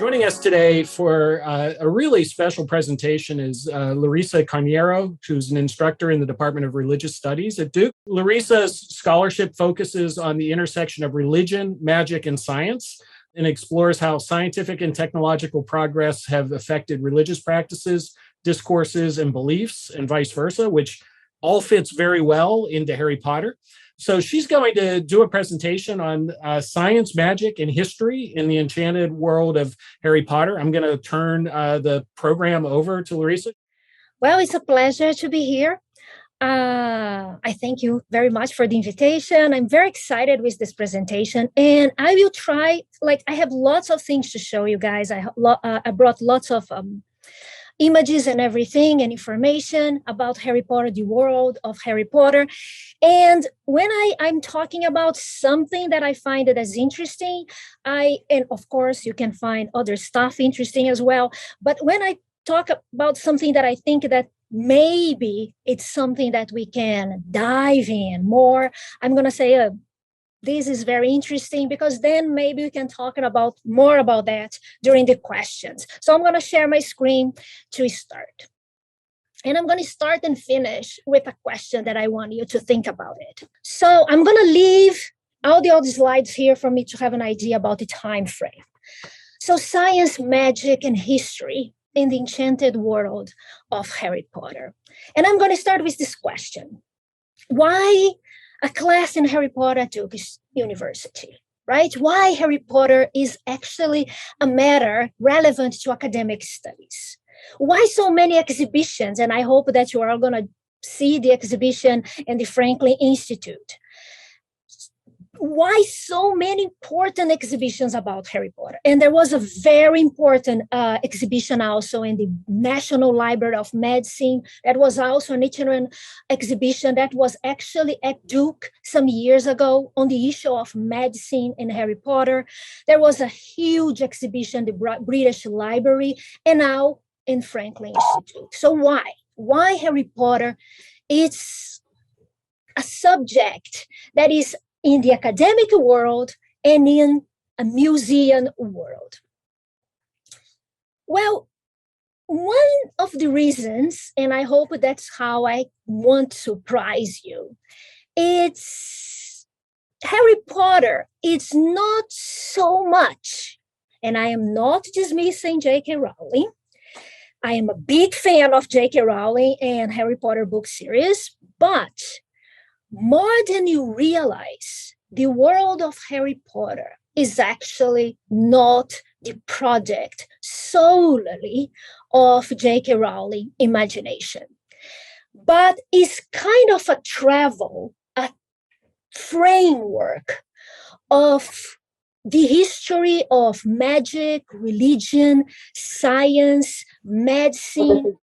Joining us today for a really special presentation is Larissa Carneiro, who's an instructor in the Department of Religious Studies at Duke. Larissa's scholarship focuses on the intersection of religion, magic, and science, and explores how scientific and technological progress have affected religious practices, discourses, and beliefs, and vice versa, which all fits very well into Harry Potter. So she's going to do a presentation on science, magic, and history in the enchanted world of Harry Potter. I'm going to turn the program over to Larissa. Well, it's a pleasure to be here. I thank you very much for the invitation. I'm very excited with this presentation, and I will try, I have lots of things to show you guys. I brought lots of images and everything and information about Harry Potter, the world of Harry Potter. And when I'm talking about something that I find it as interesting, and of course you can find other stuff interesting as well. But when I talk about something that I think that maybe it's something that we can dive in more, I'm going to say, this is very interesting, because then maybe we can talk about more about that during the questions. So I'm going to share my screen to start. And I'm going to start and finish with a question that I want you to think about it. So I'm going to leave all the other slides here for me to have an idea about the time frame. So science, magic, and history in the enchanted world of Harry Potter. And I'm going to start with this question. Why a class in Harry Potter at Duke University, right? Why Harry Potter is actually a matter relevant to academic studies. Why so many exhibitions? And I hope that you are all going to see the exhibition in the Franklin Institute. Why so many important exhibitions about Harry Potter? And there was a very important exhibition also in the National Library of Medicine. That was also an itinerant exhibition that was actually at Duke some years ago on the issue of medicine in Harry Potter. There was a huge exhibition in the British Library and now in Franklin Institute. So why? Why Harry Potter? It's a subject that is in the academic world and in a museum world. Well, one of the reasons, and I hope that's how I want to surprise you, it's Harry Potter. It's not so much, and I am not dismissing J.K. Rowling. I am a big fan of J.K. Rowling and Harry Potter book series, but more than you realize, the world of Harry Potter is actually not the project solely of J.K. Rowling imagination, but is kind of a travel, a framework of the history of magic, religion, science, medicine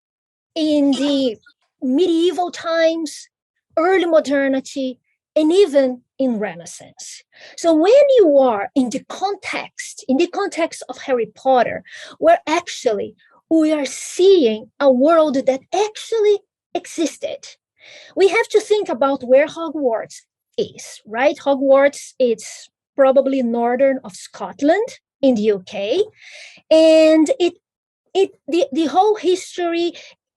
in the medieval times, early modernity, and even in Renaissance. So when you are in the context of Harry Potter, where actually we are seeing a world that actually existed, we have to think about where Hogwarts is, right? Hogwarts, it's probably northern of Scotland in the UK, and the whole history,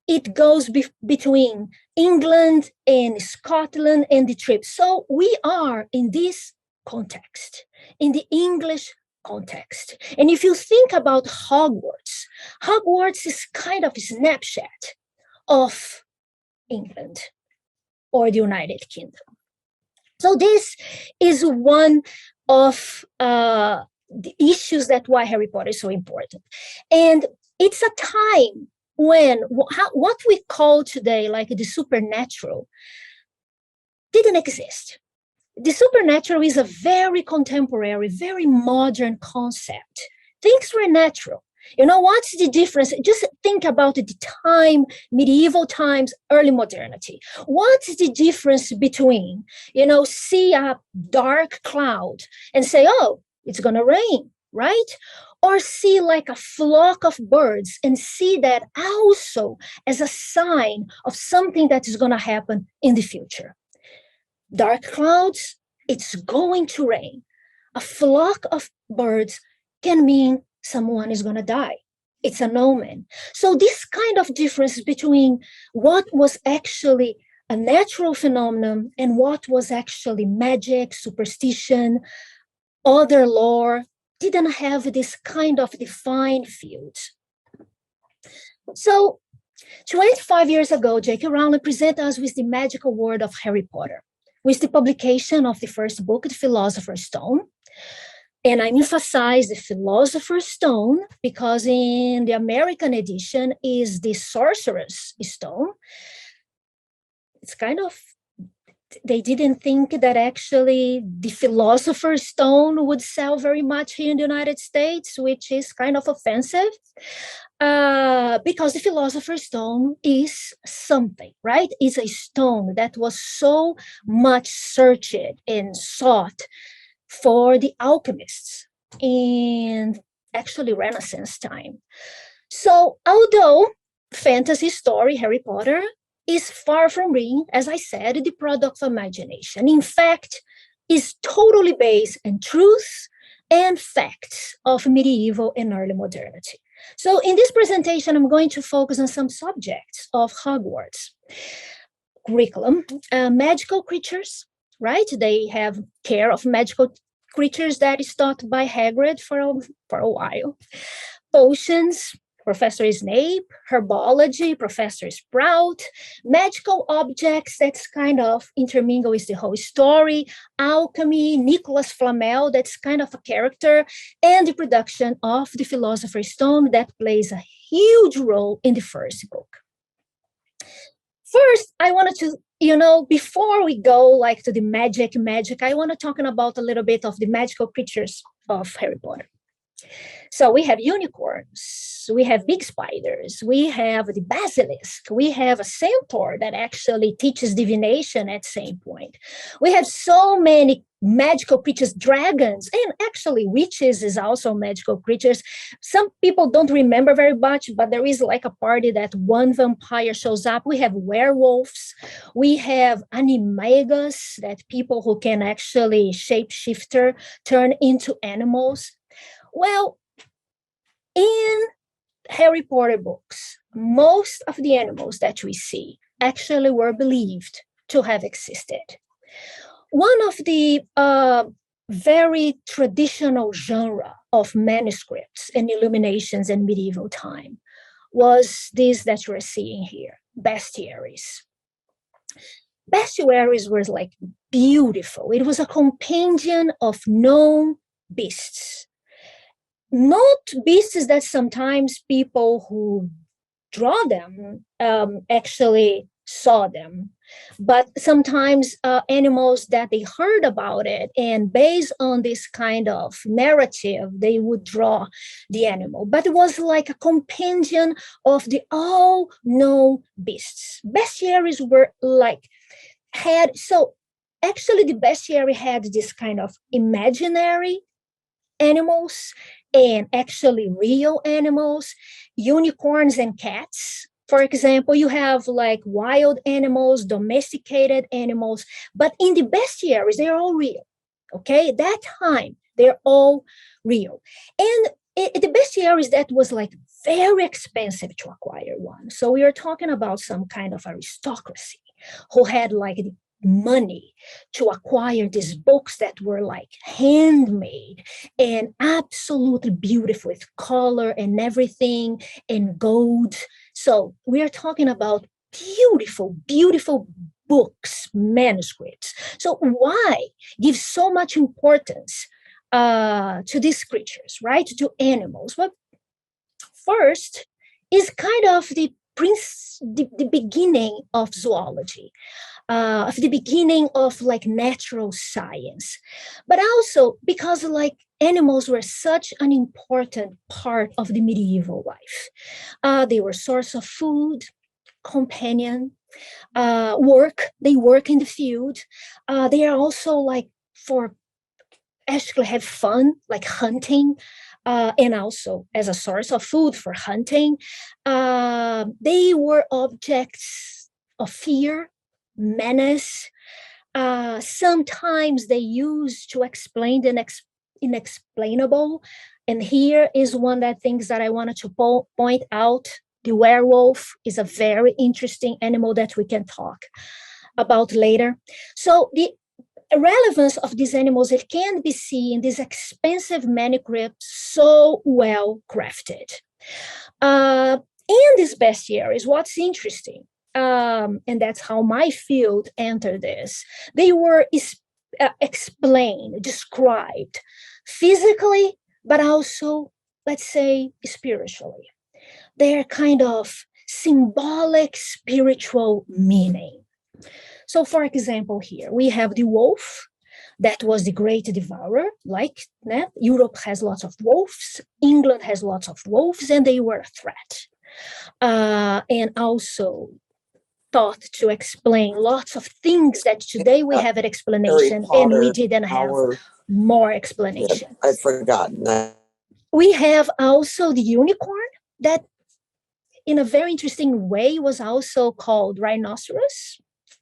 it goes between England and Scotland and the trip. So we are in this context, in the English context. And if you think about Hogwarts, Hogwarts is kind of a snapshot of England or the United Kingdom. So this is one of the issues that why Harry Potter is so important. And it's a time when what we call today like the supernatural didn't exist. The supernatural is a very contemporary, very modern concept. Things were natural. You know, what's the difference? Just think about the time, medieval times, early modernity. What's the difference between, see a dark cloud and say, oh, it's going to rain, right? Or see like a flock of birds and see that also as a sign of something that is going to happen in the future. Dark clouds, it's going to rain. A flock of birds can mean someone is going to die. It's an omen. So this kind of difference between what was actually a natural phenomenon and what was actually magic, superstition, other lore, didn't have this kind of defined field. So 25 years ago, J.K. Rowling presented us with the magical world of Harry Potter, with the publication of the first book, The Philosopher's Stone. And I emphasize the Philosopher's Stone because in the American edition is the Sorcerer's Stone. It's kind of, they didn't think that actually the Philosopher's Stone would sell very much here in the United States, which is kind of offensive. Because the Philosopher's Stone is something, right? It's a stone that was so much searched and sought for the alchemists in actually Renaissance time. So although fantasy story Harry Potter is far from being, as I said, the product of imagination, in fact, is totally based on truth and facts of medieval and early modernity. So in this presentation, I'm going to focus on some subjects of Hogwarts curriculum. Magical creatures, right? They have care of magical creatures that is taught by Hagrid for a while. Potions, Professor Snape, herbology, Professor Sprout, magical objects, that's kind of intermingle with the whole story, alchemy, Nicholas Flamel, that's kind of a character, and the production of the Philosopher's Stone that plays a huge role in the first book. First, I wanted to, before we go like to the magic, I want to talk about a little bit of the magical creatures of Harry Potter. So we have unicorns, we have big spiders, we have the basilisk, we have a centaur that actually teaches divination at some point. We have so many magical creatures, dragons, and actually witches is also magical creatures. Some people don't remember very much, but there is like a party that one vampire shows up. We have werewolves, we have animagus, that people who can actually shapeshifter, turn into animals. Well, in Harry Potter books, most of the animals that we see actually were believed to have existed. One of the very traditional genre of manuscripts and illuminations in medieval time was this that you're seeing here, bestiaries. Bestiaries were like beautiful. It was a compendium of known beasts. Not beasts that sometimes people who draw them actually saw them, but sometimes animals that they heard about it, and based on this kind of narrative, they would draw the animal. But it was like a compendium of the all known beasts. Bestiaries were actually the bestiary had this kind of imaginary animals and actually real animals, unicorns and cats. For example, you have like wild animals, domesticated animals, but in the bestiaries, they're all real. Okay, at that time, they're all real. And the bestiaries, that was like very expensive to acquire one. So we are talking about some kind of aristocracy who had like the money to acquire these books that were like handmade and absolutely beautiful with color and everything and gold. So we are talking about beautiful, beautiful books, manuscripts. So why give so much importance to these creatures, right? To animals? Well, first is kind of the beginning of zoology. Of the beginning of like natural science, but also because like animals were such an important part of the medieval life. They were source of food, companion, work. They work in the field. They are also like for actually have fun, like hunting. And also as a source of food for hunting. They were objects of fear, menace. Sometimes they used to explain inexplainable. And here is one that things that I wanted to point out. The werewolf is a very interesting animal that we can talk about later. So the relevance of these animals, it can be seen in these expensive manuscripts, so well crafted. In this bestiaries, what's interesting, and that's how my field entered this, they were explained, described physically, but also, let's say, spiritually. They're kind of symbolic spiritual meaning. So, for example, here we have the wolf. That was the great devourer. Like Europe has lots of wolves, England has lots of wolves, and they were a threat. And also thought to explain lots of things that today we have an explanation, and we didn't have more explanation. I've forgotten that. We have also the unicorn that in a very interesting way was also called rhinoceros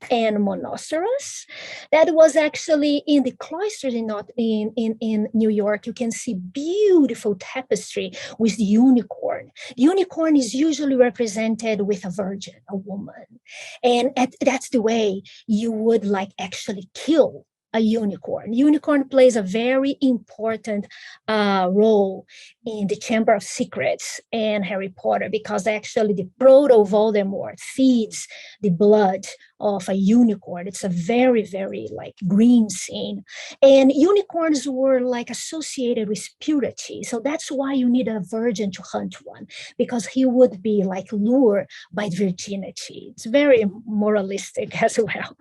and monoceros. That was actually in the cloisters in New York. You can see beautiful tapestry with the unicorn. The unicorn is usually represented with a virgin, a woman. And that's the way you would like actually kill a unicorn. Unicorn plays a very important role in the Chamber of Secrets and Harry Potter, because actually the proto-Voldemort feeds the blood of a unicorn. It's a very, very like green scene. And unicorns were like associated with purity. So that's why you need a virgin to hunt one, because he would be like lured by virginity. It's very moralistic as well.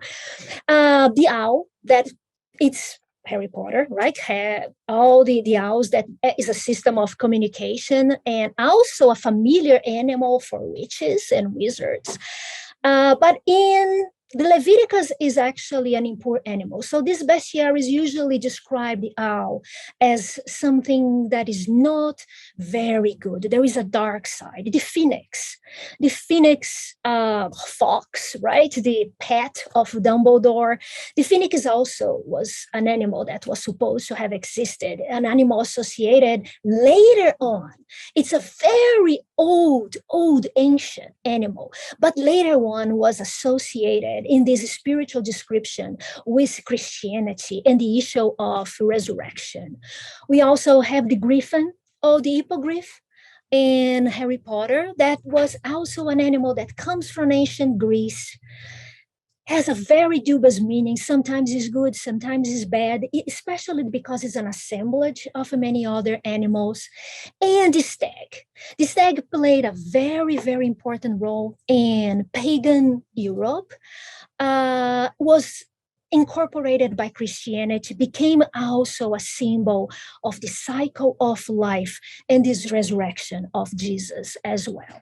The owl, that it's Harry Potter, right? All the owls, that is a system of communication and also a familiar animal for witches and wizards. But in the Leviticus is actually an important animal. So these bestiaries usually describe the owl as something that is not very good. There is a dark side. The phoenix fox, right? The pet of Dumbledore. The phoenix also was an animal that was supposed to have existed, an animal associated later on. It's a very old, ancient animal, but later on was associated in this spiritual description with Christianity and the issue of resurrection. We also have the griffin or the hippogriff in Harry Potter. That was also an animal that comes from ancient Greece, has a very dubious meaning. Sometimes it's good, sometimes it's bad, especially because it's an assemblage of many other animals. And the stag. The stag played a very, very important role in pagan Europe, was incorporated by Christianity, became also a symbol of the cycle of life and this resurrection of Jesus as well.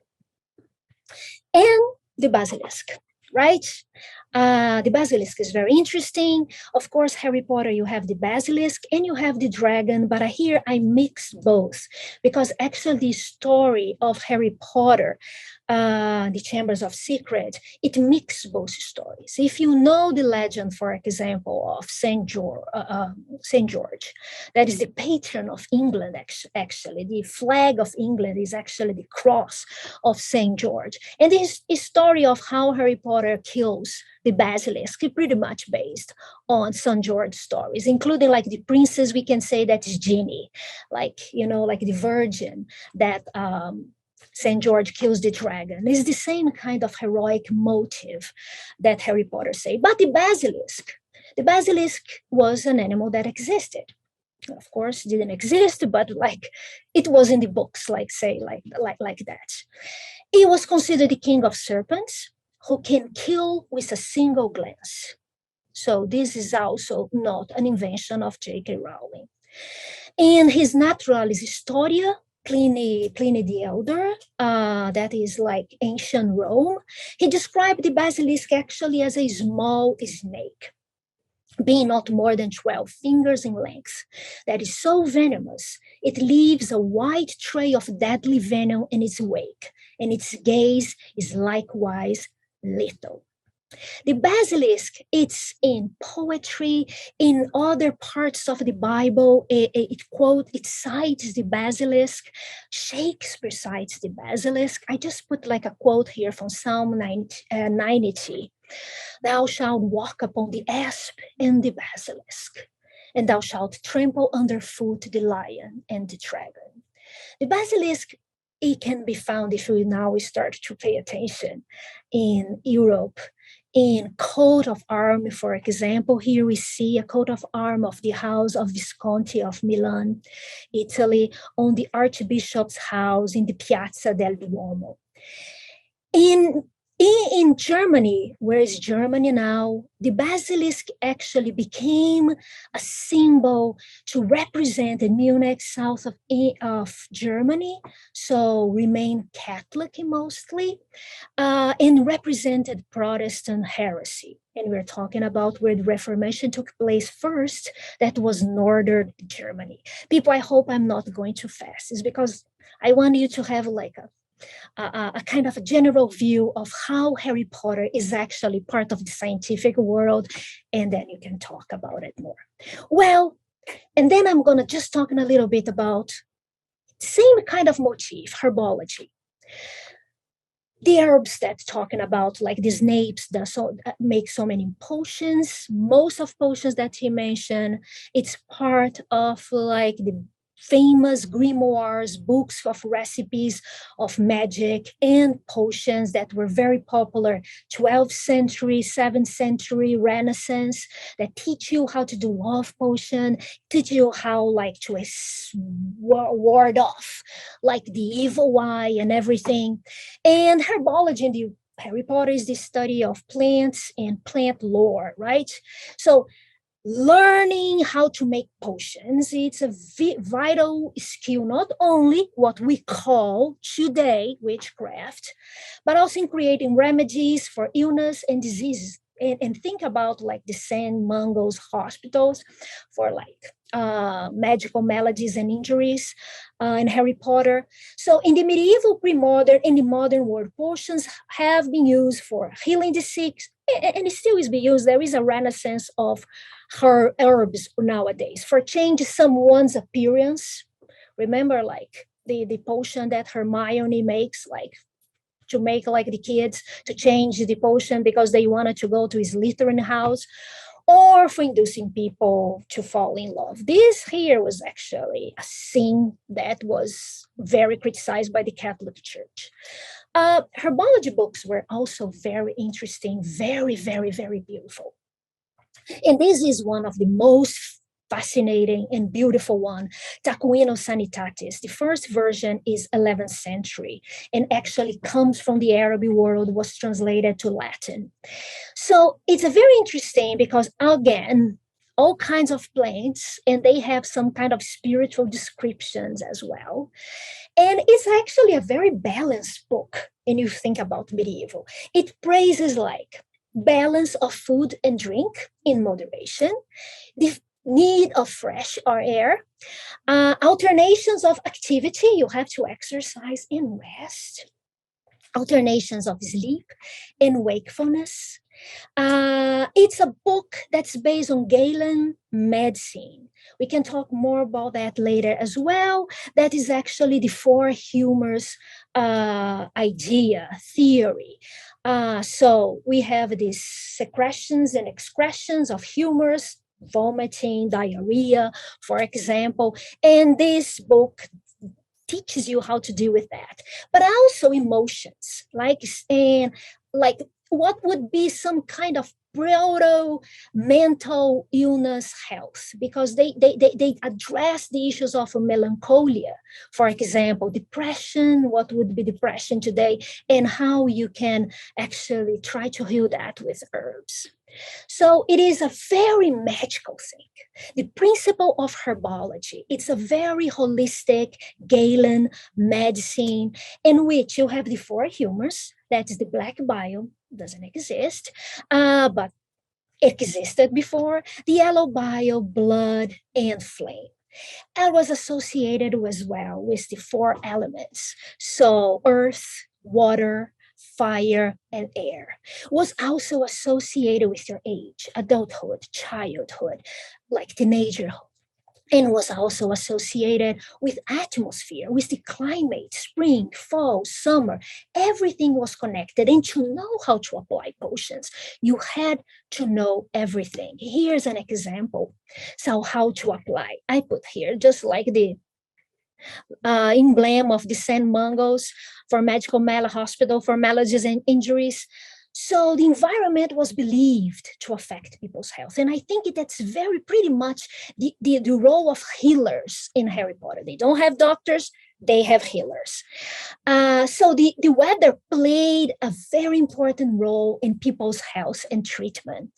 And the basilisk, right? The basilisk is very interesting. Of course, Harry Potter, you have the basilisk and you have the dragon, but here I mix both, because actually the story of Harry Potter, the Chambers of Secret, it mixes both stories. If you know the legend, for example, of Saint George, that is the patron of England, actually. The flag of England is actually the cross of Saint George. And this story of how Harry Potter kills the basilisk is pretty much based on St. George stories, including like the princess, we can say that is Ginny, like, like the virgin that St. George kills the dragon. It's the same kind of heroic motive that Harry Potter say. But the basilisk was an animal that existed. Of course, didn't exist, but like it was in the books, like that. He was considered the king of serpents, who can kill with a single glance. So this is also not an invention of J.K. Rowling. In his Naturalis Historia, Pliny the Elder, that is like ancient Rome, he described the basilisk actually as a small snake, being not more than 12 fingers in length, that is so venomous, it leaves a wide trail of deadly venom in its wake, and its gaze is likewise lethal. The basilisk, it's in poetry, in other parts of the Bible. It cites the basilisk. Shakespeare cites the basilisk. I just put like a quote here from Psalm 90. Thou shalt walk upon the asp and the basilisk, and thou shalt trample underfoot the lion and the dragon. The basilisk, it can be found if we now start to pay attention in Europe. In coat of arms, for example, here we see a coat of arms of the House of Visconti of Milan, Italy, on the Archbishop's house in the Piazza del Duomo. In Germany, where is Germany now, the basilisk actually became a symbol to represent the Munich, south of Germany, so remain Catholic mostly, and represented Protestant heresy. And we're talking about where the Reformation took place first, that was Northern Germany. People, I hope I'm not going too fast. It's because I want you to have like a kind of a general view of how Harry Potter is actually part of the scientific world, and then you can talk about it more. Well, and then I'm going to just talk a little bit about same kind of motif, herbology. The herbs that talking about, like the snakes that make so many potions. Most of potions that he mentioned, it's part of like the famous grimoires, books of recipes of magic and potions that were very popular 12th century, 7th century, Renaissance, that teach you how to do love potion, teach you how like to ward off like the evil eye and everything. And herbology in the Harry Potter is the study of plants and plant lore, right? So learning how to make potions, it's a vital skill, not only what we call today witchcraft, but also in creating remedies for illness and diseases. And think about like the St. Mungo's hospitals for like magical maladies and injuries in Harry Potter. So in the medieval, pre-modern, and the modern world, potions have been used for healing the sick, and it still is being used. There is a renaissance of her herbs nowadays for change someone's appearance. Remember, like the potion that Hermione makes, like to make like the kids to change the potion because they wanted to go to his Slytherin house, or for inducing people to fall in love. This here was actually a sin that was very criticized by the Catholic Church. Herbology books were also very interesting, very, very, very beautiful. And this is one of the most fascinating and beautiful one, Taquino Sanitatis. The first version is 11th century and actually comes from the Arab world, was translated to Latin. So it's a very interesting because, again, all kinds of plants, and they have some kind of spiritual descriptions as well. And it's actually a very balanced book. And you think about medieval, it praises like balance of food and drink in moderation, the need of fresh air, alternations of activity, you have to exercise and rest, alternations of sleep and wakefulness. It's a book that's based on Galen medicine. We can talk more about that later as well. That is actually the four humors idea, theory. So we have these secretions and excretions of humors, vomiting, diarrhea, for example. And this book teaches you how to deal with that, but also emotions, and like what would be some kind of proto mental illness health, because they address the issues of melancholia, for example, depression, what would be depression today, and how you can actually try to heal that with herbs. So it is a very magical thing. The principle of herbology, it's a very holistic Galen medicine in which you have the four humors. That is the black bile, doesn't exist, but it existed before. The yellow bile, blood, and flame. And was associated as well with the four elements. So earth, water, fire, and air. Was also associated with your age, adulthood, childhood, like teenagerhood, and was also associated with atmosphere, with the climate, spring, fall, summer. Everything was connected. And to know how to apply potions, you had to know everything. Here's an example. So how to apply. I put here, just like the emblem of the St. Mungo's for Medical Mala Hospital for maladies and injuries. So the environment was believed to affect people's health. And I think that's very pretty much the role of healers in Harry Potter. They don't have doctors, they have healers. So the weather played a very important role in people's health and treatment.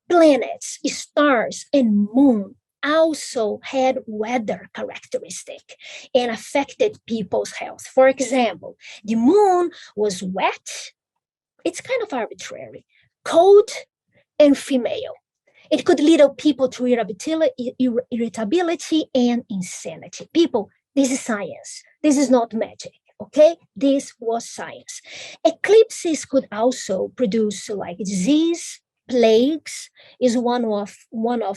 Planets, stars, and moon also had weather characteristic and affected people's health. For example, the moon was wet. It's kind of arbitrary, cold, and female. It could lead people to irritability and insanity. People, this is science. This is not magic, okay? This was science. Eclipses could also produce like disease. Plagues is one of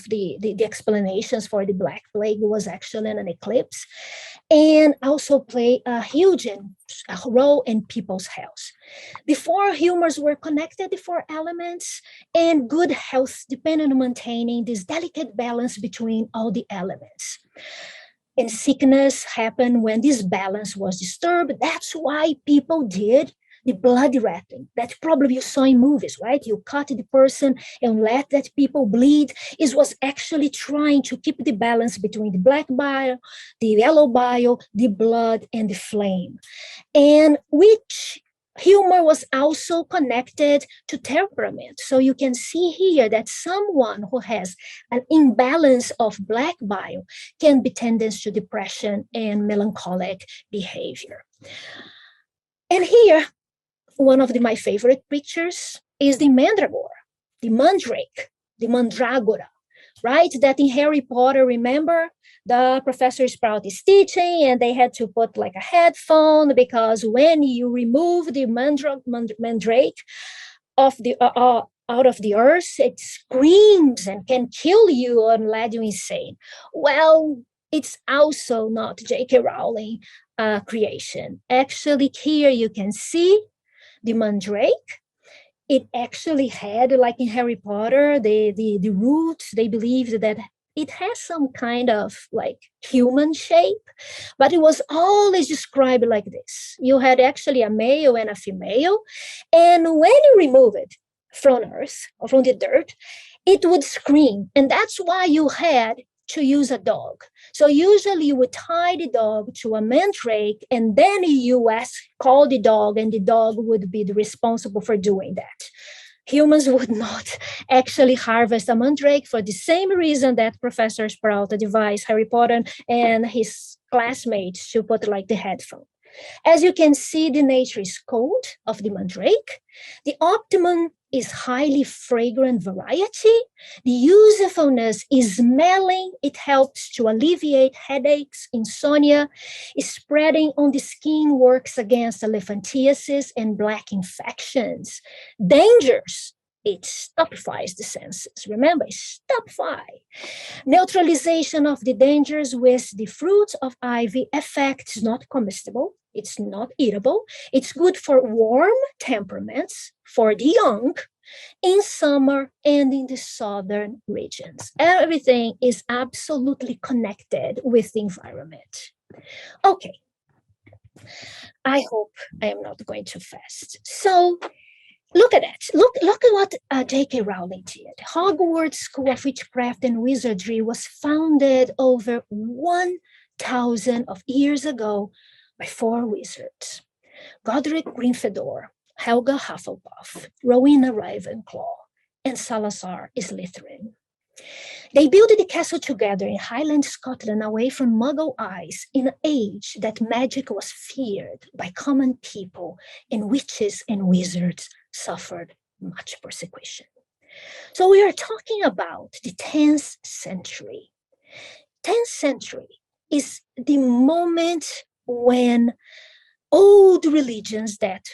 the explanations for the Black Plague was actually an eclipse, and also play a huge role in people's health. Before, humors were connected, the four elements, and good health depended on maintaining this delicate balance between all the elements. And sickness happened when this balance was disturbed. That's why people did the blood wrapping that probably you saw in movies, right? You cut the person and let that people bleed. It was actually trying to keep the balance between the black bile, the yellow bile, the blood, and the flame. And which humor was also connected to temperament. So you can see here that someone who has an imbalance of black bile can be tendency to depression and melancholic behavior. And here, one of my favorite pictures is the mandragora, the mandrake, the mandragora, right? That in Harry Potter, remember, the Professor Sprout is teaching and they had to put like a headphone because when you remove the mandrake of the out of the earth, it screams and can kill you and lead you insane. Well, it's also not J.K. Rowling creation. Actually, here you can see the mandrake. It actually had, like in Harry Potter, the roots, they believed that it has some kind of like human shape, but it was always described like this. You had actually a male and a female, and when you remove it from earth or from the dirt, it would scream. And that's why you had to use a dog. So usually you would tie the dog to a mandrake and then you call the dog and the dog would be responsible for doing that. Humans would not actually harvest a mandrake for the same reason that Professor Sprout advised Harry Potter and his classmates to put like the headphone. As you can see, the nature is cold of the mandrake. The optimum is highly fragrant variety. The usefulness is smelling. It helps to alleviate headaches, insomnia. Spreading on the skin works against elephantiasis and black infections. Dangers. It stupefies the senses. Remember, stupefy. Neutralization of the dangers with the fruit of ivy effect is not comestible. It's not eatable. It's good for warm temperaments, for the young, in summer and in the southern regions. Everything is absolutely connected with the environment. Okay. I hope I am not going too fast. So look at it. Look at what J.K. Rowling did. Hogwarts School of Witchcraft and Wizardry was founded over 1,000 of years ago by 4 wizards: Godric Gryffindor, Helga Hufflepuff, Rowena Ravenclaw, and Salazar Slytherin. They built the castle together in Highland Scotland away from Muggle eyes in an age that magic was feared by common people and witches and wizards suffered much persecution. So we are talking about the 10th century. 10th century is the moment when old religions that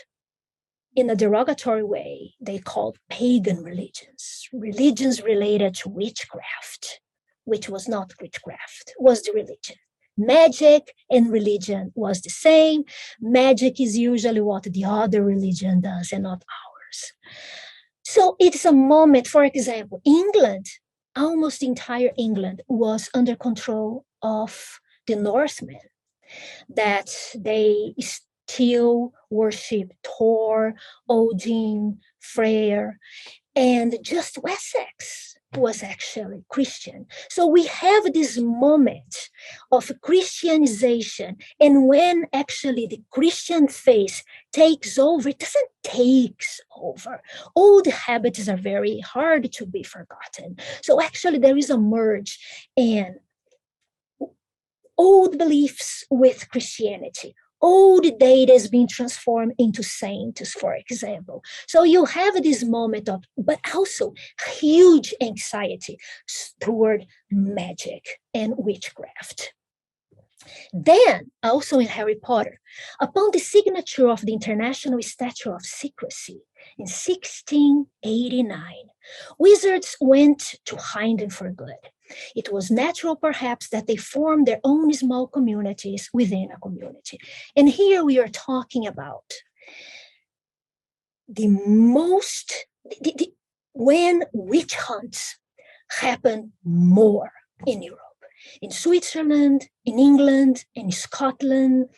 in a derogatory way, they called pagan religions, religions related to witchcraft, which was not witchcraft, was the religion. Magic and religion was the same. Magic is usually what the other religion does and not ours. So it's a moment, for example, England, almost entire England was under control of the Northmen, that they still worship Thor, Odin, Freyr, and just Wessex was actually Christian. So we have this moment of Christianization, and when actually the Christian faith takes over, it doesn't take over. Old habits are very hard to be forgotten. So actually there is a merge in old beliefs with Christianity. Old data is being transformed into saints, for example. So you have this moment of, but also huge anxiety toward magic and witchcraft. Then, also in Harry Potter, upon the signature of the International Statute of Secrecy in 1689, wizards went to hiding for good. It was natural, perhaps, that they formed their own small communities within a community. And here we are talking about when witch hunts happen more in Europe. In Switzerland, in England, in Scotland,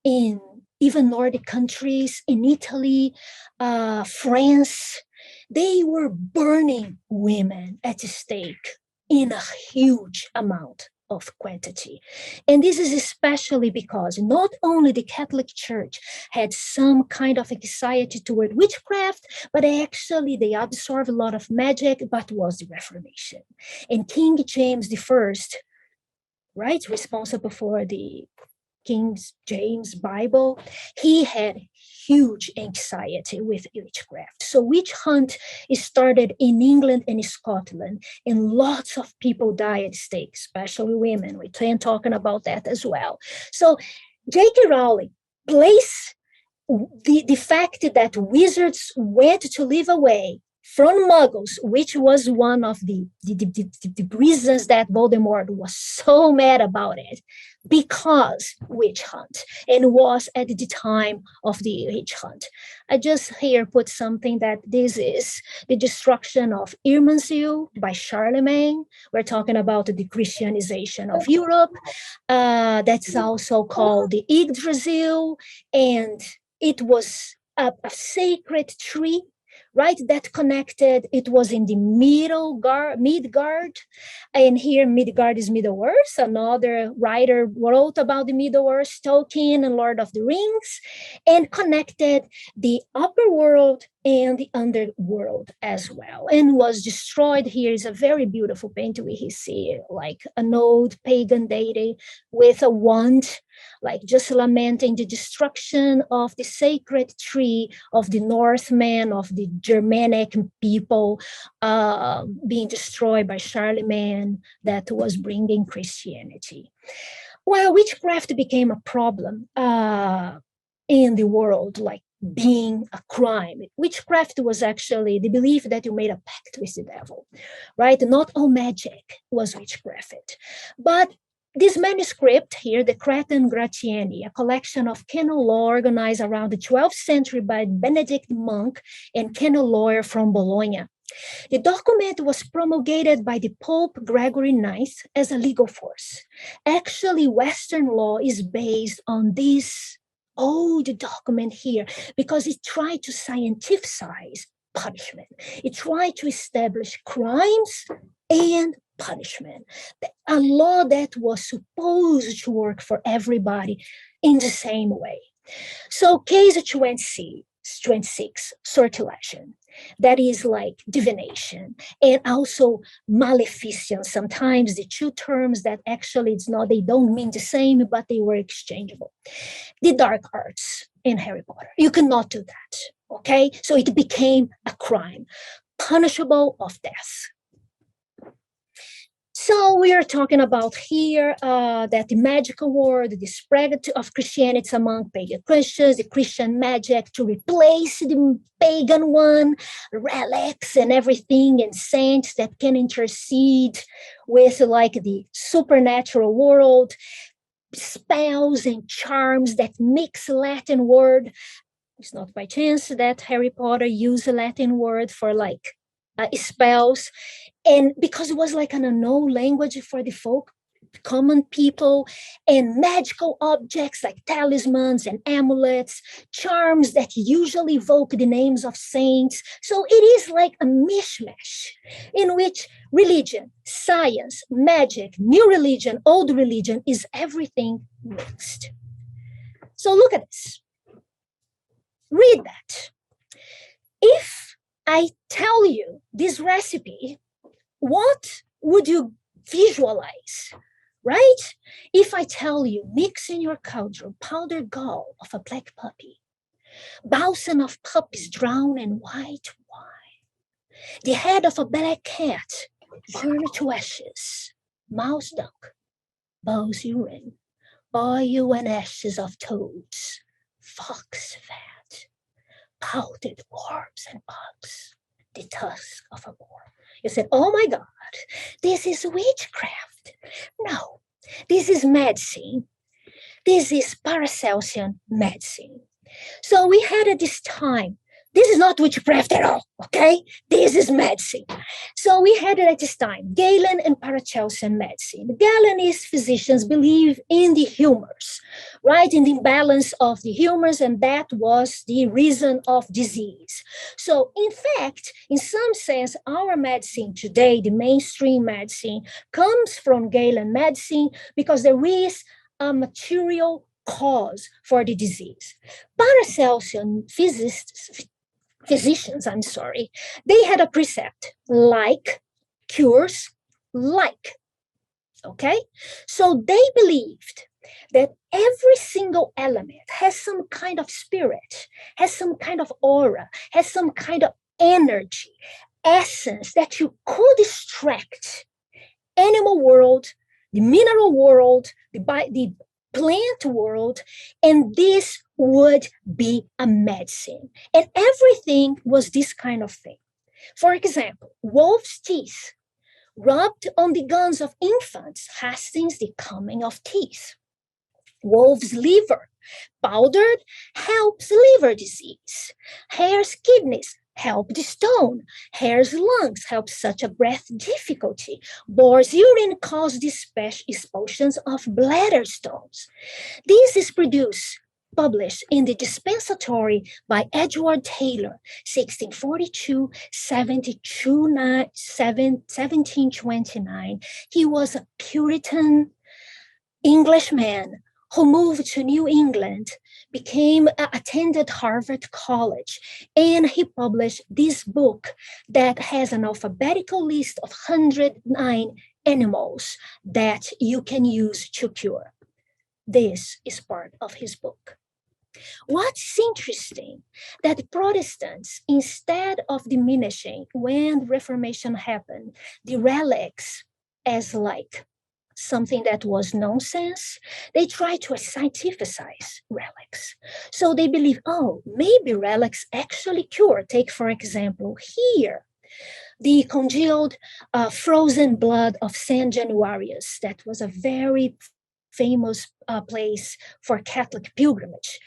in even Nordic countries, in Italy, France, they were burning women at stake in a huge amount of quantity. And this is especially because not only the Catholic Church had some kind of anxiety toward witchcraft, but actually they absorbed a lot of magic, but was the Reformation. And King James I, right, responsible for the King James Bible, he had huge anxiety with witchcraft. So witch hunt started in England and Scotland, and lots of people died at stake, especially women. We can talking about that as well. So J.K. Rowling placed the fact that wizards went to live away from Muggles, which was one of the reasons that Voldemort was so mad about it, because witch hunt, and was at the time of the witch hunt. I just here put something that this is the destruction of Irminsul by Charlemagne. We're talking about the Christianization of Europe. That's also called the Yggdrasil, and it was a sacred tree, right, that connected. It was in the Midgard, and here Midgard is Middle-earth. Another writer wrote about the Middle-earth, Tolkien and Lord of the Rings, and connected the upper world and the underworld as well, and was destroyed. Here is a very beautiful painting. We see like an old pagan deity with a wand, like just lamenting the destruction of the sacred tree of the Northmen, of the Germanic people, being destroyed by Charlemagne, that was bringing Christianity. Well, witchcraft became a problem in the world, like being a crime. Witchcraft was actually the belief that you made a pact with the devil, right? Not all magic was witchcraft. But this manuscript here, the Cretan Gratiani, a collection of canon law organized around the 12th century by Benedict monk and canon lawyer from Bologna. The document was promulgated by the Pope Gregory IX as a legal force. Actually, Western law is based on this old document here because it tried to scientificize punishment. It tried to establish crimes and punishment, a law that was supposed to work for everybody in the same way. So case 26, sortilation, that is like divination, and also maleficence. Sometimes the two terms that actually it's not, they don't mean the same, but they were exchangeable. The dark arts in Harry Potter, you cannot do that, okay? So it became a crime, punishable of death. So we are talking about here that the magical world, the spread of Christianity among pagan Christians, the Christian magic to replace the pagan one, relics and everything, and saints that can intercede with like the supernatural world, spells and charms that mix Latin word. It's not by chance that Harry Potter used a Latin word for like spells, and because it was like an unknown language for the folk, common people, and magical objects like talismans and amulets, charms that usually evoke the names of saints. So it is like a mishmash in which religion, science, magic, new religion, old religion is everything mixed. So look at this. Read that. If I tell you this recipe, what would you visualize, right? If I tell you, mix in your cauldron powdered gall of a black puppy, balsam of puppies drowned in white wine, the head of a black cat burned to ashes, mouse dung, bull's urine, oil and ashes of toads, fox fat, powdered worms and bugs, the tusk of a boar. You said, oh my God, this is witchcraft. No, this is medicine. This is Paracelsian medicine. So we had at this time, this is not witchcraft at all, okay? This is medicine. So we had it at this time, Galen and Paracelsian medicine. The Galenist physicians believe in the humors, right? In the imbalance of the humors, and that was the reason of disease. So in fact, in some sense, our medicine today, the mainstream medicine, comes from Galen medicine because there is a material cause for the disease. Paracelsian physicians, they had a precept, like cures like, okay? So they believed that every single element has some kind of spirit, has some kind of aura, has some kind of energy, essence that you could extract animal world, the mineral world, the plant world, and this would be a medicine. And everything was this kind of thing. For example, wolf's teeth rubbed on the guns of infants hastens the coming of teeth. Wolf's liver powdered helps liver disease. Hare's kidneys help the stone. Hare's lungs help such a breath difficulty. Boar's urine causes the expulsions of bladder stones. This is published in the Dispensatory by Edward Taylor, 1642, 1729. He was a Puritan Englishman who moved to New England, attended Harvard College, and he published this book that has an alphabetical list of 109 animals that you can use to cure. This is part of his book. What's interesting, that Protestants, instead of diminishing when the Reformation happened, the relics as like something that was nonsense, they try to scientificize relics. So they believe, oh, maybe relics actually cure. Take, for example, here, the congealed frozen blood of San Januarius. That was a very famous place for Catholic pilgrimage.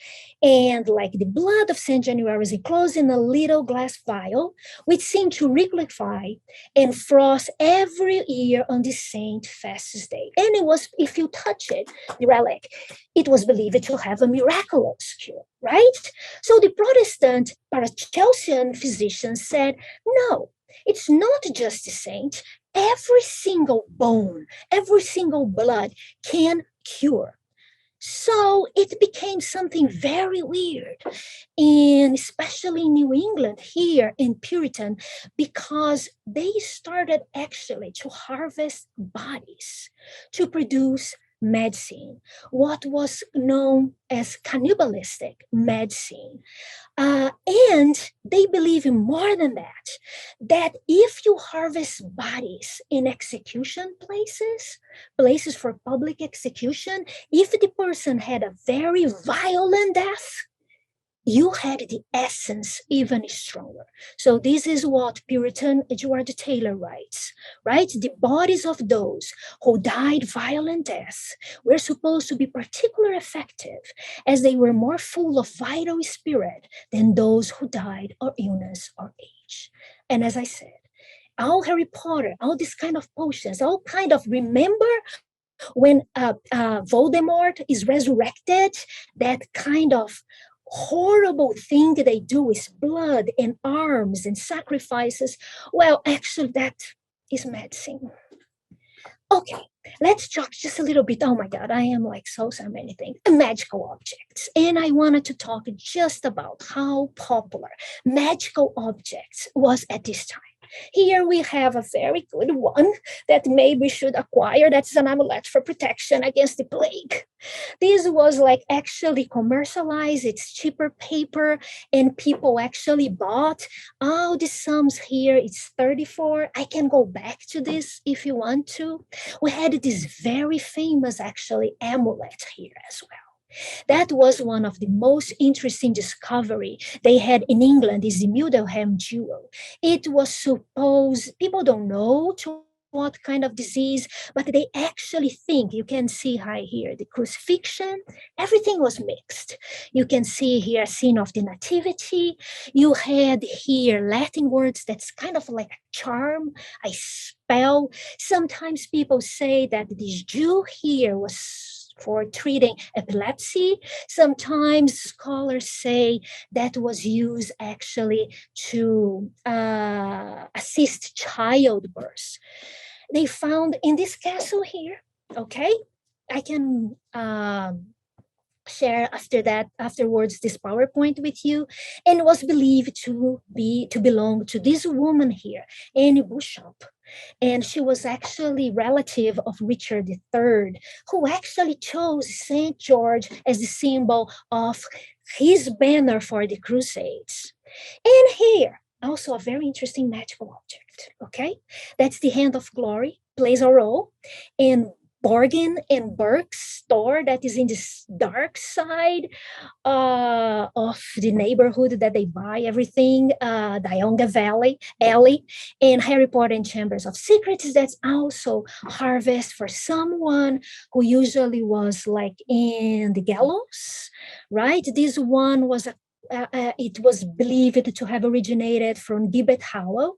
And like the blood of St. January is enclosed in a little glass vial, which seemed to liquefy and frost every year on the Saint Fast's Day. And it was, if you touch it, the relic, it was believed to have a miraculous cure, right? So the Protestant Paracelsian physicians said, no, it's not just the saint. Every single bone, every single blood can cure. So it became something very weird, and especially in New England, here in Puritan, because they started actually to harvest bodies to produce medicine, what was known as cannibalistic medicine. And they believe in more than that, that if you harvest bodies in execution places, places for public execution, if the person had a very violent death, you had the essence even stronger. So this is what Puritan Edward Taylor writes, right? The bodies of those who died violent deaths were supposed to be particularly effective, as they were more full of vital spirit than those who died of illness or age. And as I said, all Harry Potter, all these kind of potions, all kind of, remember when Voldemort is resurrected, that kind of horrible thing they do with blood and arms and sacrifices. Well, actually, that is medicine. Okay, let's talk just a little bit. Oh my God, I am like so many things. Magical objects. And I wanted to talk just about how popular magical objects was at this time. Here we have a very good one that maybe should acquire. That's an amulet for protection against the plague. This was like actually commercialized. It's cheaper paper, and people actually bought. Oh, the sums here, it's 34. I can go back to this if you want to. We had this very famous actually amulet here as well. That was one of the most interesting discovery they had in England, is the MIDDLEHAM jewel. It was supposed, people don't know to what kind of disease, but they actually think, you can see here, the crucifixion, everything was mixed. You can see here a scene of the nativity. You had here Latin words that's kind of like a charm, a spell. Sometimes people say that this jewel here was for treating epilepsy. Sometimes scholars say that was used actually to assist childbirth. They found in this castle here, okay? I can share afterwards this PowerPoint with you, and was believed to belong to this woman here, Anne Bishop. And she was actually relative of Richard III, who actually chose St. George as the symbol of his banner for the Crusades. And here, also a very interesting magical object, okay? That's the Hand of Glory, plays a role in Borgin and Burke's store that is in this dark side of the neighborhood that they buy everything, Diagonal Valley, Alley, and Harry Potter and Chambers of Secrets. That's also harvest for someone who usually was like in the gallows, right? This one was it was believed to have originated from Gibbet Hollow,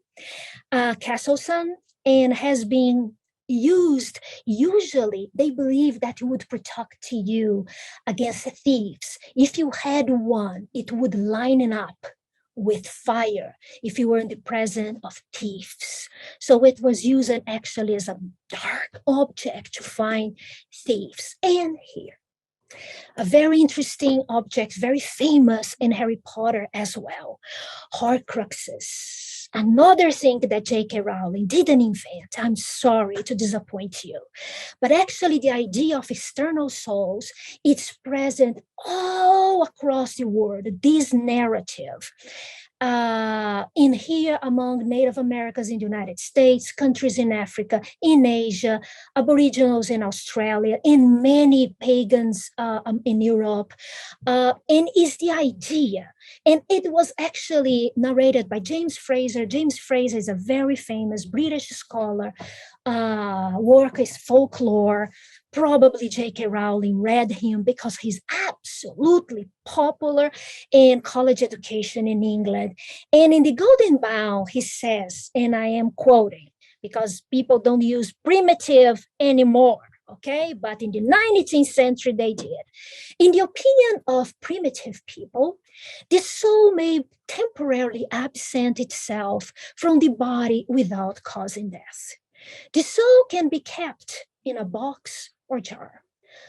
Castleson, and has been used. Usually they believe that it would protect you against thieves. If you had one, it would line up with fire if you were in the presence of thieves. So it was used actually as a dark object to find thieves. And here, a very interesting object, very famous in Harry Potter as well, Horcruxes. Another thing that J.K. Rowling didn't invent. I'm sorry to disappoint you. But actually the idea of external souls, it's present all across the world, this narrative. In here among Native Americans in the United States, countries in Africa, in Asia, Aboriginals in Australia, in many pagans in Europe, and is the idea. And it was actually narrated by James Fraser. James Fraser is a very famous British scholar, work is folklore. Probably J.K. Rowling read him because he's absolutely popular in college education in England. And in the Golden Bough, he says, and I am quoting, because people don't use primitive anymore, okay? But in the 19th century, they did. In the opinion of primitive people, the soul may temporarily absent itself from the body without causing death. The soul can be kept in a box or jar,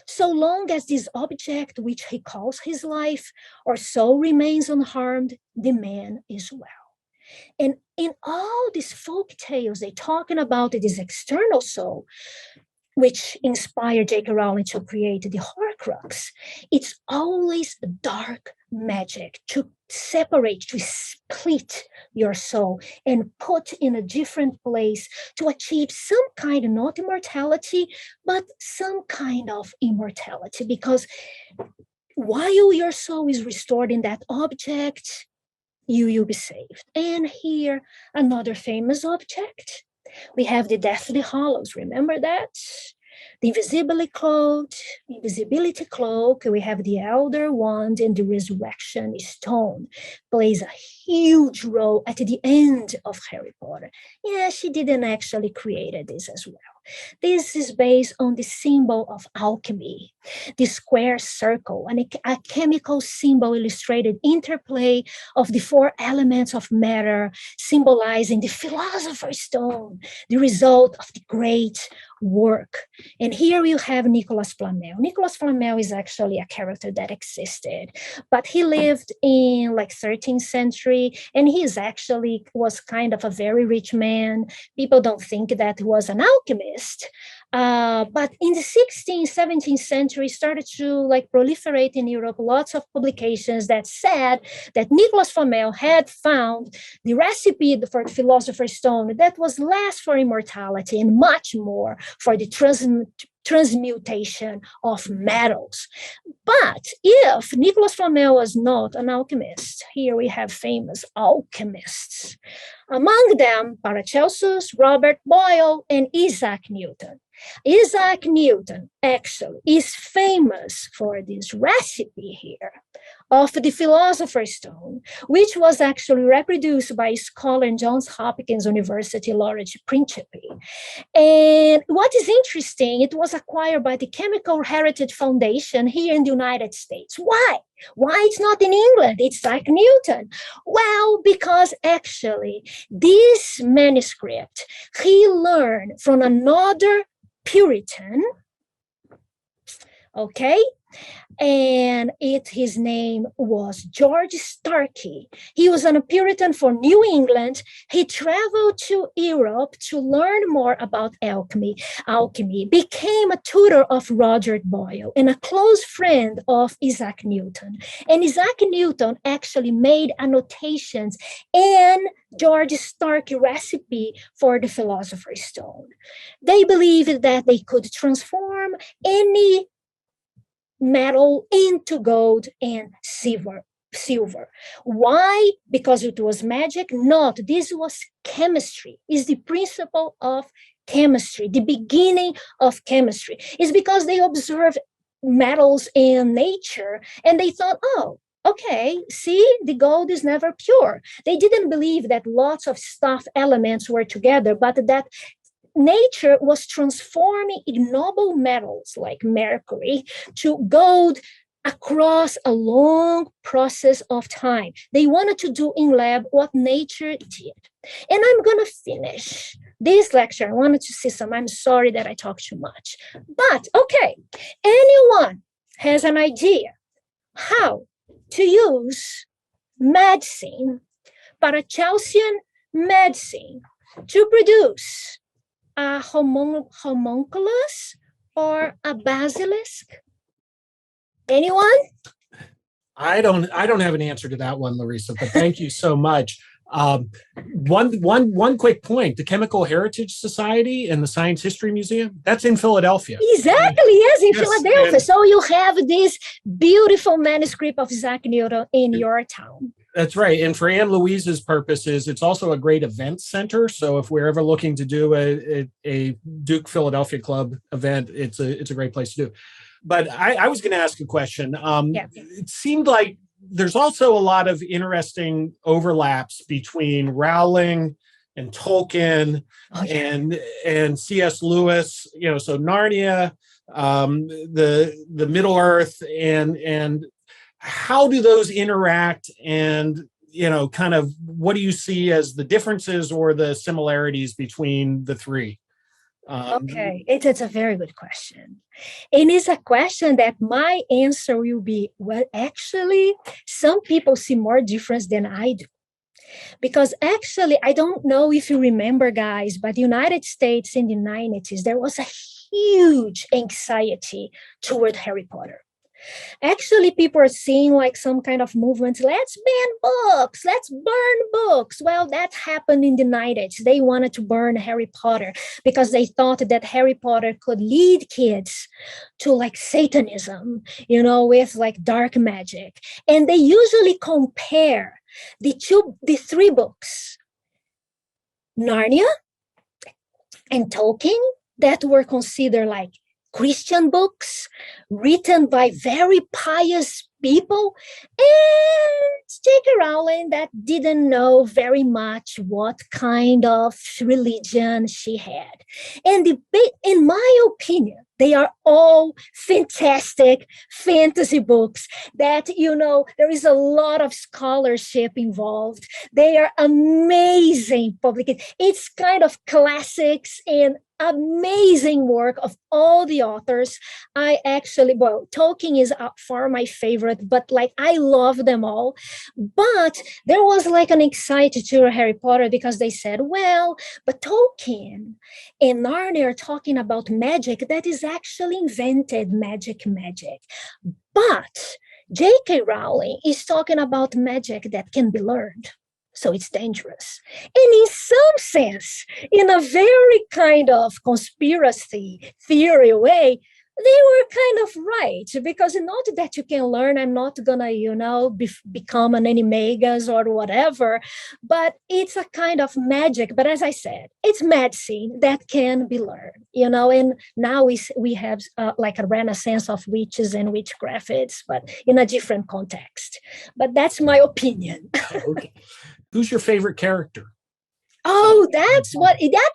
so long as this object, which he calls his life or soul, remains unharmed, the man is well. And in all these folk tales, they're talking about this external soul. which inspired J.K. Rowling to create the Horcrux. It's always dark magic to separate, to split your soul and put in a different place to achieve some kind of not immortality, but some kind of immortality. Because while your soul is restored in that object, you will be saved. And here, another famous object. We have the Deathly Hallows. Remember that? The invisibility cloak. We have the Elder Wand, and the Resurrection Stone plays a huge role at the end of Harry Potter. Yeah, she didn't actually create this as well. This is based on the symbol of alchemy, the square circle, and a chemical symbol illustrated interplay of the four elements of matter, symbolizing the Philosopher's Stone, the result of the great work. And here you have Nicolas Flamel. Nicolas Flamel is actually a character that existed, but he lived in like 13th century, and he was kind of a very rich man. People don't think that he was an alchemist. But in the 16th, 17th century, started to like proliferate in Europe lots of publications that said that Nicolas Flamel had found the recipe for the Philosopher's Stone that was less for immortality and much more for the transmutation of metals. But if Nicolas Flamel was not an alchemist, here we have famous alchemists. Among them, Paracelsus, Robert Boyle, and Isaac Newton. Isaac Newton actually is famous for this recipe here of the Philosopher's Stone, which was actually reproduced by a scholar in Johns Hopkins University, Laureate Principe. And what is interesting, it was acquired by the Chemical Heritage Foundation here in the United States. Why? Why it's not in England? It's like Newton. Well, because actually this manuscript he learned from another Puritan, okay? And his name was George Starkey. He was a Puritan for New England. He traveled to Europe to learn more about alchemy, became a tutor of Roger Boyle and a close friend of Isaac Newton. And Isaac Newton actually made annotations in George Starkey recipe for the Philosopher's Stone. They believed that they could transform any metal into gold and silver. Why? Because it was magic? Not. This was chemistry. It's the principle of chemistry, the beginning of chemistry. It's because they observed metals in nature and they thought, oh, okay, see, the gold is never pure. They didn't believe that lots of stuff elements were together, but that nature was transforming ignoble metals like mercury to gold across a long process of time. They wanted to do in lab what nature did. And I'm going to finish this lecture. I wanted to see some. I'm sorry that I talked too much. But okay, anyone has an idea how to use medicine, Paracelsian medicine, to produce a homunculus or a basilisk? Anyone? I don't have an answer to that one, Larissa, but thank you so much. One quick point: the Chemical Heritage Society and the Science History Museum, that's in Philadelphia. Exactly, yes, in Philadelphia. So you have this beautiful manuscript of Isaac Newton in your town. That's right. And for Anne Louise's purposes, it's also a great event center. So if we're ever looking to do a Duke Philadelphia Club event, it's a great place to do. But I was going to ask a question. It seemed like there's also a lot of interesting overlaps between Rowling and Tolkien and C.S. Lewis, so Narnia, the Middle Earth, and how do those interact, and kind of what do you see as the differences or the similarities between the three? Okay, it's a very good question. And it's a question that my answer will be, well, actually, some people see more difference than I do. Because actually, I don't know if you remember, guys, but the United States in the 90s, there was a huge anxiety toward Harry Potter. Actually, people are seeing like some kind of movement. Let's ban books. Let's burn books. Well, that happened in the 90s. They wanted to burn Harry Potter because they thought that Harry Potter could lead kids to like Satanism, with like dark magic. And they usually compare the three books, Narnia and Tolkien, that were considered like Christian books written by very pious people, and J.K. Rowling that didn't know very much what kind of religion she had. And in my opinion, they are all fantastic fantasy books that, there is a lot of scholarship involved. They are amazing publications. It's kind of classics and amazing work of all the authors. Tolkien is far my favorite, but like I love them all. But there was like an anxiety to Harry Potter because they said, well, but Tolkien and Narnia are talking about magic that is actually invented magic. But J.K. Rowling is talking about magic that can be learned. So it's dangerous. And in some sense, in a very kind of conspiracy theory way, they were kind of right, because not that you can learn, I'm not gonna, become an animagus or whatever, but it's a kind of magic. But as I said, it's medicine that can be learned, and now we have like a renaissance of witches and witchcrafts, but in a different context. But that's my opinion. Okay. Who's your favorite character? Oh, that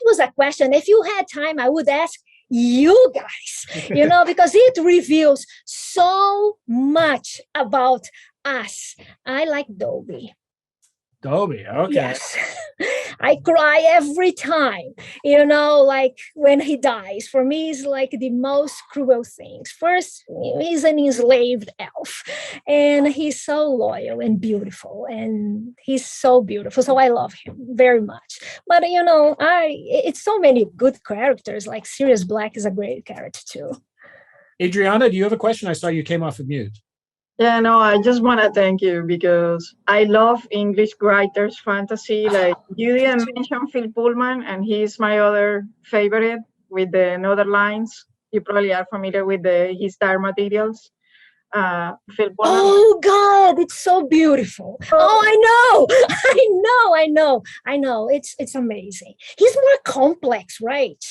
was a question. If you had time, I would ask you guys, because it reveals so much about us. I like Dobby. Dobby, okay. Yes. I cry every time, like when he dies. For me, it's like the most cruel things. First, he's an enslaved elf, and he's so loyal and beautiful, and he's so beautiful. So I love him very much. But, it's so many good characters, like Sirius Black is a great character too. Adriana, do you have a question? I saw you came off of mute. Yeah, no, I just want to thank you because I love English writers' fantasy. Like you didn't mention Phil Pullman, and he's my other favorite with the Northern Lines. You probably are familiar with his Dark Materials. Phil Pullman. Oh God, it's so beautiful. Oh, I know. It's amazing. He's more complex, right?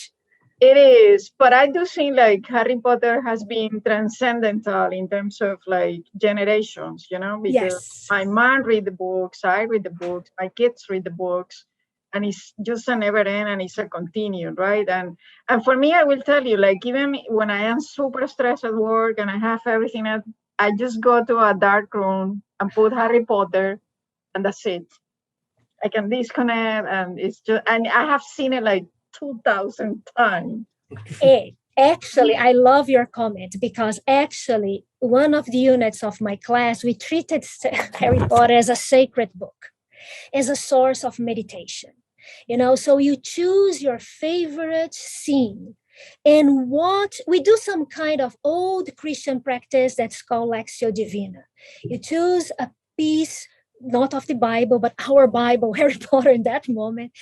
It is, but I do think like Harry Potter has been transcendental in terms of like generations, because yes. My mom read the books, I read the books, my kids read the books, and it's just a never end and it's a continued, right? And for me, I will tell you, like even when I am super stressed at work and I have everything, I just go to a dark room and put Harry Potter, and that's it. I can disconnect, and it's just, and I have seen it like 2,000 times. Hey, actually, I love your comment because actually one of the units of my class, we treated Harry Potter as a sacred book, as a source of meditation. So you choose your favorite scene. And what we do some kind of old Christian practice that's called Lectio Divina. You choose a piece, not of the Bible, but our Bible, Harry Potter in that moment,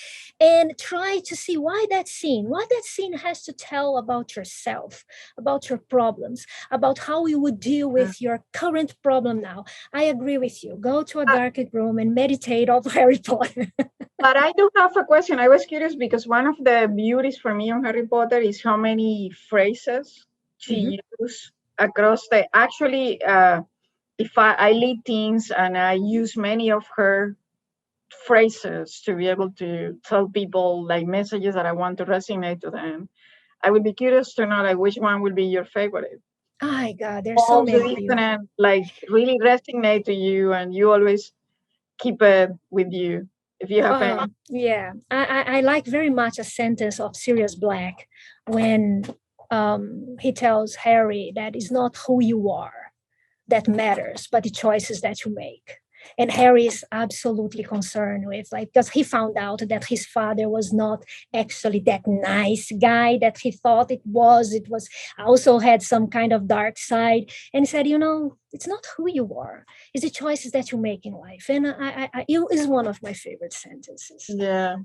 and try to see what that scene has to tell about yourself, about your problems, about how you would deal with your current problem now. I agree with you. Go to a dark room and meditate on Harry Potter. But I do have a question. I was curious because one of the beauties for me on Harry Potter is how many phrases she used across actually, if I lead teams and I use many of her phrases to be able to tell people like messages that I want to resonate to them, I would be curious to know like which one would be your favorite. Oh my God, there's so many different, like really resonate to you, and you always keep it with you. If you have any. Yeah, I like very much a sentence of Sirius Black when he tells Harry that it's not who you are that matters, but the choices that you make. And Harry is absolutely concerned with, like, because he found out that his father was not actually that nice guy that he thought it was. It was also had some kind of dark side. And he said, it's not who you are, it's the choices that you make in life. And it is one of my favorite sentences. Yeah.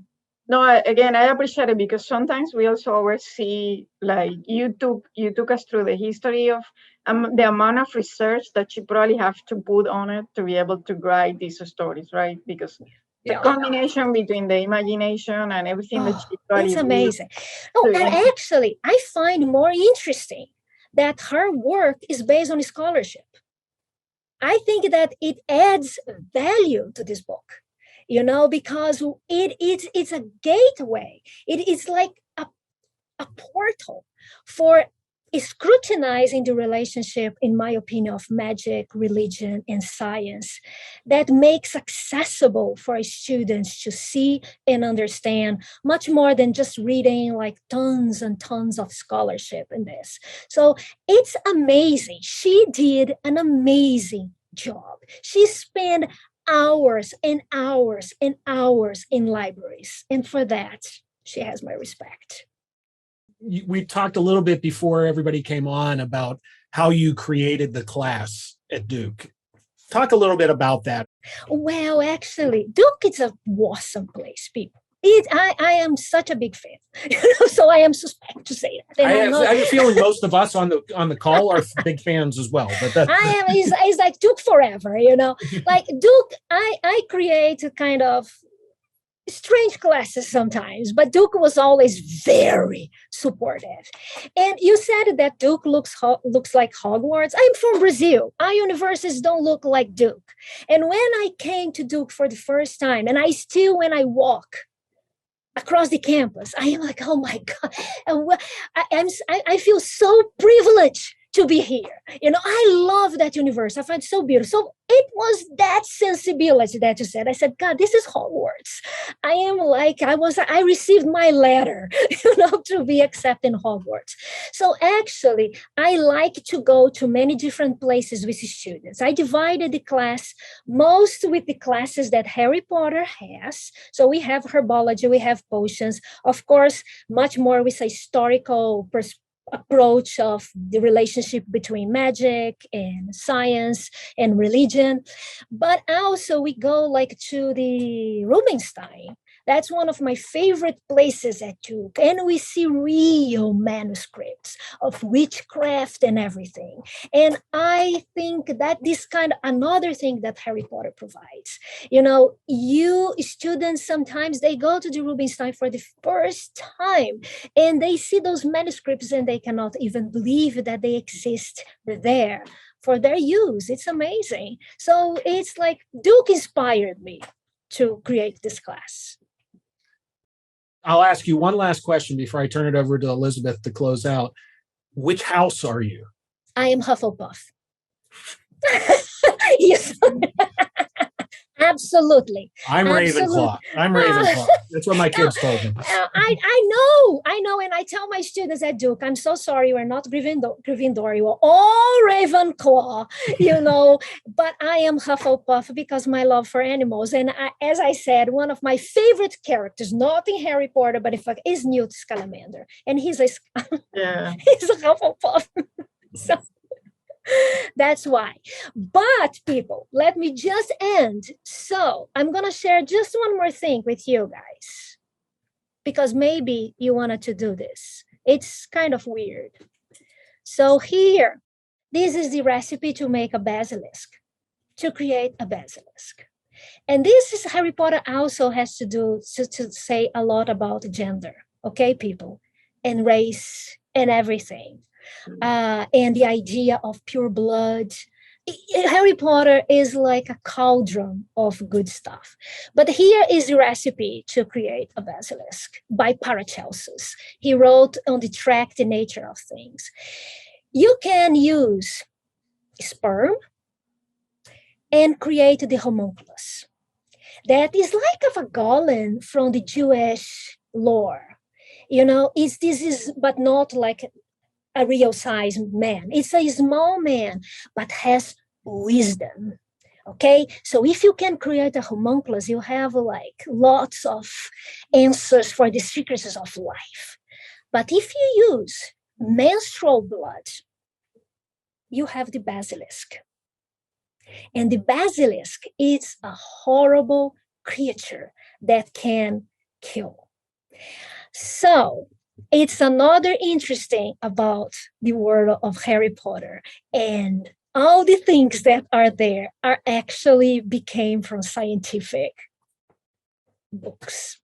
No, again, I appreciate it because sometimes we also oversee, like you took us through the history of the amount of research that you probably have to put on it to be able to write these stories, right? Because the combination between the imagination and everything that you probably it's amazing. And actually, I find more interesting that her work is based on scholarship. I think that it adds value to this book, because it's a gateway. It is like a portal for scrutinizing the relationship, in my opinion, of magic, religion, and science that makes accessible for students to see and understand much more than just reading like tons and tons of scholarship in this. So it's amazing. She did an amazing job. She spent hours and hours and hours in libraries. And for that, she has my respect. We talked a little bit before everybody came on about how you created the class at Duke. Talk a little bit about that. Well, actually, Duke is an awesome place, people. I am such a big fan, so I am suspect to say that. I have a feeling most of us on the call are big fans as well. But I am. It's like Duke forever, Like Duke, I create a kind of strange classes sometimes, but Duke was always very supportive. And you said that Duke looks like Hogwarts. I'm from Brazil. Our universities don't look like Duke. And when I came to Duke for the first time, and I still, when I walk across the campus, I am like, oh my God. And I feel so privileged to be here. I love that universe. I find it so beautiful. So it was that sensibility that you said. I said, God, this is Hogwarts. I am like, I received my letter, to be accepted in Hogwarts. So actually, I like to go to many different places with students. I divided the class most with the classes that Harry Potter has. So we have herbology, we have potions, of course, much more with a historical approach of the relationship between magic and science and religion. But also we go like to the Rubinstein. That's one of my favorite places at Duke. And we see real manuscripts of witchcraft and everything. And I think that this another thing that Harry Potter provides. You students, sometimes they go to the Rubinstein for the first time and they see those manuscripts and they cannot even believe that they exist there for their use. It's amazing. So it's like Duke inspired me to create this class. I'll ask you one last question before I turn it over to Elizabeth to close out. Which house are you? I am Hufflepuff. Yes. Absolutely. I'm Ravenclaw. That's what my kids told me. I know. And I tell my students at Duke, I'm so sorry, we're not Gryffindor. You are all Ravenclaw, but I am Hufflepuff because my love for animals. And as I said, one of my favorite characters, not in Harry Potter, but is Newt Scamander. And he's a Hufflepuff. So that's why. But people, let me just end. So I'm going to share just one more thing with you guys, because maybe you wanted to do this. It's kind of weird. So here, this is the recipe to make a basilisk, to create a basilisk. And this is Harry Potter also has to do to say a lot about gender, okay, people, and race and everything. And the idea of pure blood. Harry Potter is like a cauldron of good stuff. But here is the recipe to create a basilisk by Paracelsus. He wrote on the track The Nature of Things. You can use sperm and create the homunculus. That is like of a golem from the Jewish lore. But not like a real size man. It's a small man, but has wisdom, Okay, so if you can create a homunculus, you have like lots of answers for the secrets of life. But if you use menstrual blood, you have the basilisk. And the basilisk is a horrible creature that can kill. So it's another interesting about the world of Harry Potter. And all the things that are there are actually became from scientific books.